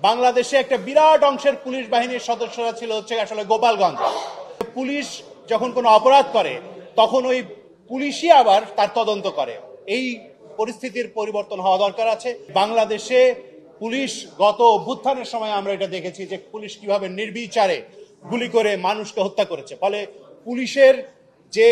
বাংলাদেশে একটা বিরাট অংশের পুলিশ বাহিনীর সদস্যরা ছিল হচ্ছে আসলে গোপালগঞ্জ। পুলিশ যখন কোনো অপরাধ করে তখন ওই পুলিশই আবার তার তদন্ত করে। এই পরিস্থিতির পরিবর্তন হওয়া দরকার আছে। বাংলাদেশে পুলিশ গত অভ্যুত্থানের সময় আমরা এটা দেখেছি যে পুলিশ কিভাবে নির্বিচারে গুলি করে মানুষকে হত্যা করেছে। ফলে পুলিশের যে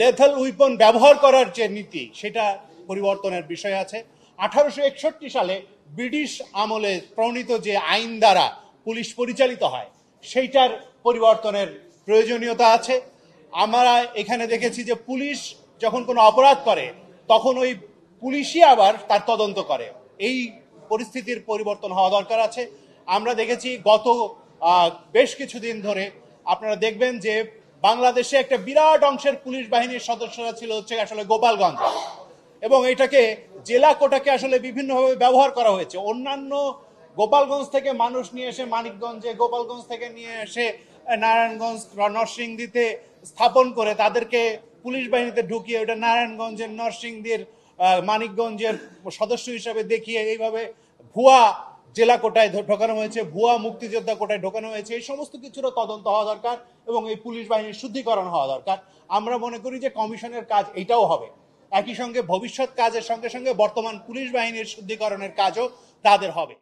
লেথাল উইপন ব্যবহার করার যে নীতি সেটা পরিবর্তনের বিষয় আছে। 1861 সালে ব্রিটিশ আমলে প্রণীত যে আইন দ্বারা পুলিশ পরিচালিত হয় সেইটার পরিবর্তনের প্রয়োজনীয়তা আছে। আমরা এখানে দেখেছি যে পুলিশ যখন কোনো অপরাধ করে তখন ওই পুলিশই আবার তার তদন্ত করে। এই পরিস্থিতির পরিবর্তন হওয়া দরকার আছে। আমরা দেখেছি গত বেশ কিছুদিন ধরে আপনারা দেখবেন যে বাংলাদেশে একটা বিরাট অংশের পুলিশ বাহিনীর সদস্যরা ছিল হচ্ছে আসলে গোপালগঞ্জ, এবং এটাকে জেলা কোটাকে আসলে বিভিন্নভাবে ব্যবহার করা হয়েছে। অন্যান্য গোপালগঞ্জ থেকে মানুষ নিয়ে এসে মানিকগঞ্জে, গোপালগঞ্জ থেকে নিয়ে এসে নারায়ণগঞ্জ নরসিংদীতে স্থাপন করে তাদেরকে পুলিশ বাহিনীতে ঢুকিয়ে ওটা নারায়ণগঞ্জের নরসিংদীর মানিকগঞ্জের সদস্য হিসাবে দেখিয়ে এইভাবে ভুয়া জেলা কোটায় ঢোকানো হয়েছে, ভুয়া মুক্তিযোদ্ধা কোটায় ঢোকানো হয়েছে। এই সমস্ত কিছুরও তদন্ত হওয়া দরকার এবং এই পুলিশ বাহিনীর শুদ্ধিকরণ হওয়া দরকার। আমরা মনে করি যে কমিশনের কাজ এটাও হবে। একই সঙ্গে ভবিষ্যৎ কাজের সঙ্গে সঙ্গে বর্তমান পুলিশ বাহিনীর শুদ্ধিকরণের কাজও তাদের হবে।